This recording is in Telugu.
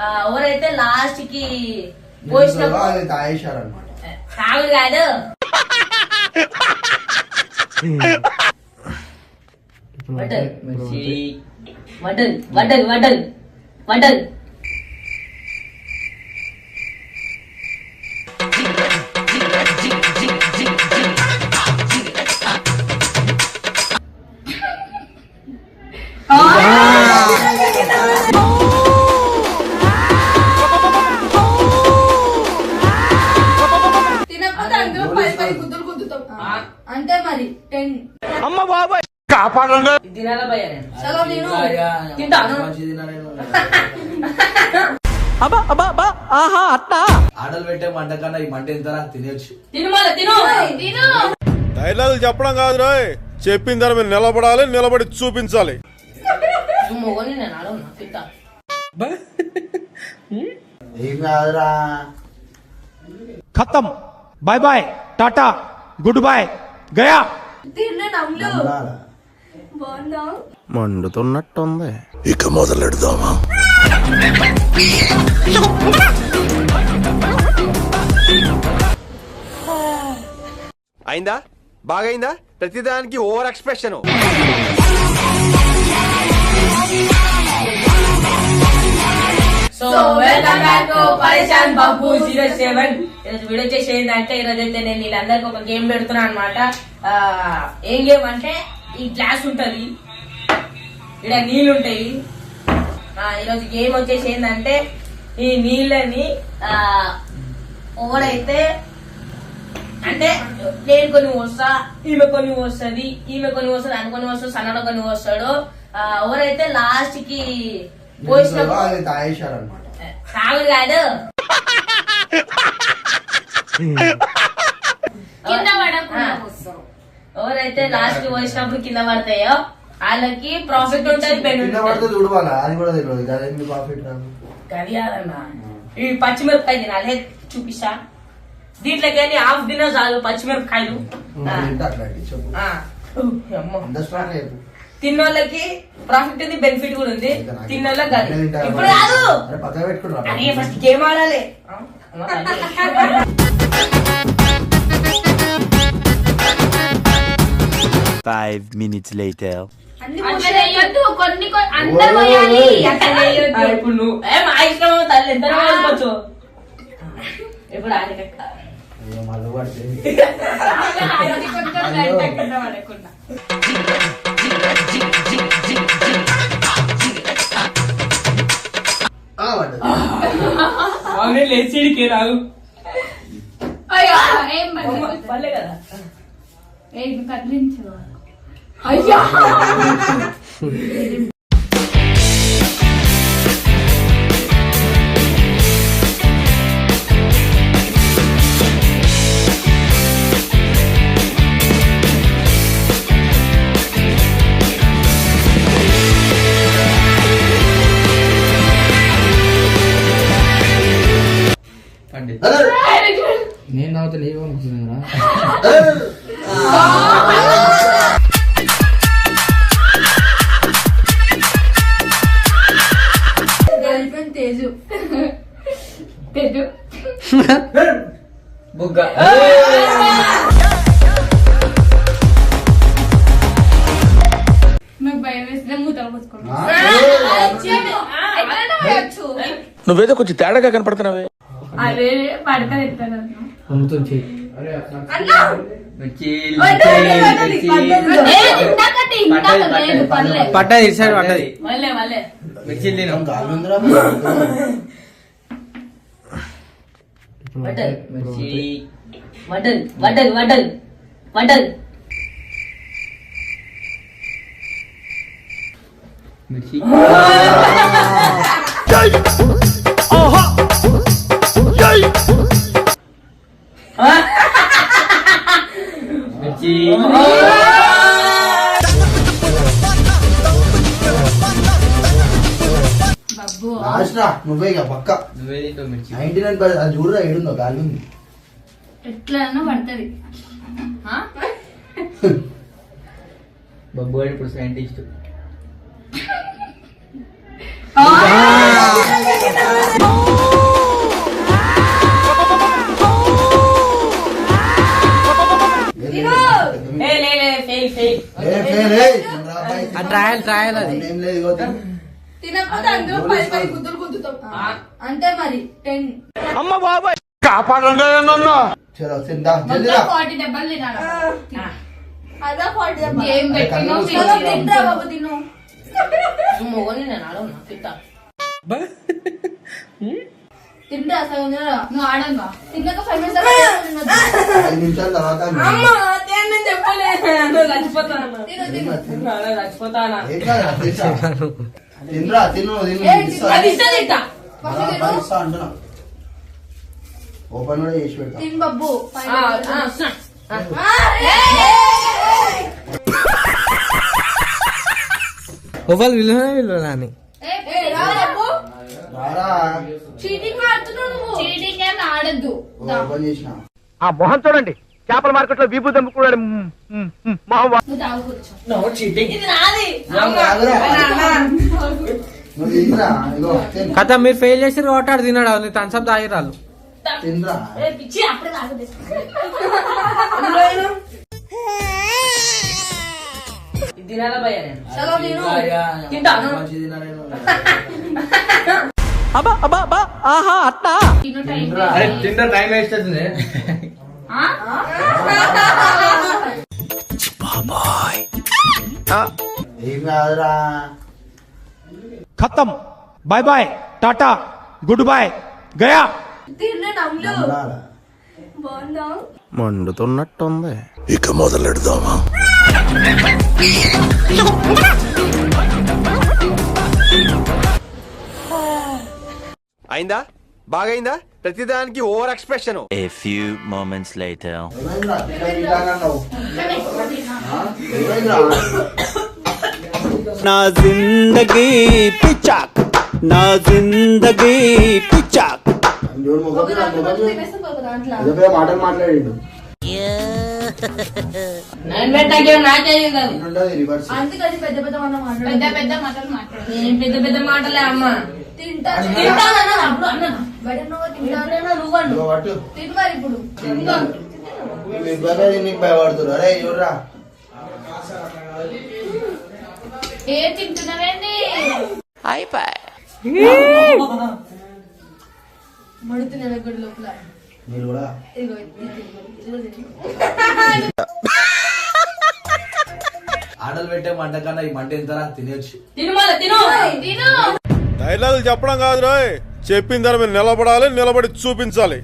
ఎవరైతే లాస్ట్ కి పోసినప్పుడు తాగుడు కాదు వడ్డల్ వడ్డల్ వడ్డల్ వడ్డల్ అంటే మరి 10 అమ్మ బాబాయ్ కాపాడండి. తినాలా భయ్యా నేను చలో నేను తింటాను. అబ్బా అబ్బా అబ్బా ఆహా అట్టా ఆడలు పెట్టే మంట కన్నా ఈ మంట ఎంత తినచ్చు. తిను మళ్ళీ తిను తిను. డైలాగులు చెప్పడం కాదు రాయ్, చెప్పిన దాని మీద నిలబడాలి, నిలబడి చూపించాలి. మొగని నేను అడగను తింటా. ఏం కాదురా. ఖతం bye bye tata goodbye గయా. తిన్నే నమ్ములు బాగుందా మండుతున్నట్టుంది. ఇక మొదలెడదామా? అయిందా? బాగైందా? ప్రతిదానికి over expression. So welcome back to పరిశాన్ బాబు 07. ఈరోజు వీడియో వచ్చేసి ఏంటంటే ఈరోజు అయితే నేను వీళ్ళందరికి ఒక గేమ్ పెడుతున్నా అనమాట. ఏం గేమ్ అంటే ఈ గ్లాస్ ఉంటది, ఇక్కడ నీళ్ళు ఉంటాయి. ఈరోజు గేమ్ వచ్చేసి ఏంటంటే ఈ నీళ్ళని ఎవరైతే అంటే నేను కొన్ని వస్తా, ఈమె కొన్ని వస్తుంది, ఈమె కొన్ని వస్తుంది, అని కొన్ని వస్తుంది, సన్నడ కొన్ని వస్తాడు. ఎవరైతే లాస్ట్ కి పోసినప్పుడు తాగుడు కాదు కింద పడకుండా ఎవరైతే లాస్ట్ కి పోసినప్పుడు కింద పడతాయో వాళ్ళకి ప్రాఫిట్ ఉంటుంది, బెనిఫిట్ అది కాదన్నా. ఈ పచ్చిమిరపకాయ తినాలి చూపిస్తా. దీంట్లోకి వెళ్ళి హాఫ్ తిన చాలు పచ్చిమిరపకాయలు. తిన్నోళ్ళకి ప్రాఫిట్ ఉంది, బెనిఫిట్ కూడా ఉంది. తిన్నోళ్ళకి కాదు. ఇప్పుడు కాదు, అరే ఫస్ట్ గేమ్ ఆడాలి. Five minutes later. ఇప్పుడు నువ్వు మా ఇష్టం తల్లి ఎంత వేసుకోవచ్చు. ఇప్పుడు లేచిడికి రాదు పర్లే కదా. కదిలించు అయ్యా నేను నవ్వుతా నీవేమనుకుంటున్నారా? తేజు తేజు బుగ్గ నాకు భయం వేసిన మూతలు పోసుకోండి. నువ్వేదో కొంచెం తేడాగా కనపడుతున్నావే. అదే పడతా ఎత్తాను పట్టది ఇటు పట్టది మళ్ళీ మళ్ళీ వడ్డల్ వడ్డల్ వడ్డల్ వడ్డల్ వడ్డల్ మిర్చి నువ్వే పక్క 99 అది చూడరా ఏడుందో గాలి ఉంది. ఎట్లా పడుతుంది బబ్బు ఇప్పుడు సైంటిస్ట్ ఏ, లే, లే, fail, fail. ట్రయల్ అది ఏం లేదు ఇగో తిను. తినకపోతే అందరూ 10 గుద్దులు గుద్దుతాం అంతే మరి 10 చలో తిందా జల్దీ రా. 40 డబ్బాలు తినాలి అదా 40 డబ్బా. ఏం పెట్టినావు చలో, తింటా బాబు తిను మొగని నేను అడగను, తింటా. తింటా అసలు నువ్వు ఆడంగా తిన్నాక 5 minutes 5 నిమిషాల తర్వాత అమ్మా, నేను చెప్పలేదు. నువ్వు చచ్చిపోతానమ్మా. తిను. నేను చచ్చిపోతానా? ఏం కాదురా, తింటా. తినరా తిను తిను ఇస్తా. అది ఇస్తే తింటా. ఇస్తా అంటున్నా. ఓపెన్ కూడా చేసి పెడతా. తిన్ బాబు వస్తున్నా. ఒకళ్ళు విలువనా అని రారా చీటింగ్ ఆడుతున్నావు నువ్వు చీటింగ్ ఏం ఆడద్దు ఓపెన్ చేసిన. ఆ మొహం చూడండి, చేపల మార్కెట్ లో వీపు దమ్ముకున్నాడు నువ్వు తాగుకోవచ్చు ఇది నాది. రాదురా. నువ్వు తినరా ఇగో తిను. కథ మీరు ఫెయిల్ చేసి రోటాడు తిన్నాడు నీ థమ్స్అప్ తాగిరాలు తినరా. ఏ, పిచ్చి అప్పుడే తాగదు. ఇది తినాలా భయ్యా నేను? చలో నేను తింటా. మంచిది తినరా నేను. తిను టైం తినరా. తింటే టైం వేస్ట్ అవుతుంది ఏం కాదురా. खत्म, bye bye, tata, good bye, गया. తిన్ను నమ్ములు నమ్మరాలా? బాగుందా మండుతున్నట్టుంది. ఇక మొదలెడదామా? అయిందా బాగైందా ప్రతిదానికి over expression. A few moments later. ఏమైందిరా? తింటా అన్నావు. ఆ? ఏమైందిరా? నా జిందగీ పిచ్చాక్ నా జిందగీ పిచ్చాక్ చూడు మొగలు ఒక రా, మొగలు చూడు. తినేస్తాం ఒక దాంట్లో ఏదో పెద్ద మాటలు మాట్లాడిండు. నేను పెట్టాకేం నాకే కాదు. ఉంటది రివర్స్. అందుకని పెద్ద పెద్ద మనం పెద్ద పెద్ద మాటలు మాట్లాడు నేను పెద్ద పెద్ద మాటలే అమ్మా. తింటా తింటానన్నా అప్పుడు అన్నాను. బయట నువ్వు తింటా ఎప్పుడైనా నువ్వు అను. ఇగో పట్టు. తిను మరి ఇప్పుడు మీ ఇబ్బంది నీకు భయపడుతురు. అరే చూడరా. ఏ తింటున్నావేంది మడుతున్నాను గుడి లోపల మీరు కూడా ఇదిగో ఇది తిను. ఆటలు పెట్టే మంట కన్నా ఈ మంట ఎంత తినొచ్చు. తిను మళ్ళా తిను. తిను డైలాగులు చెప్పడం కాదు రోయ్, చెప్పిన దాని మీద నిలబడాలి, నిలబడి చూపించాలి.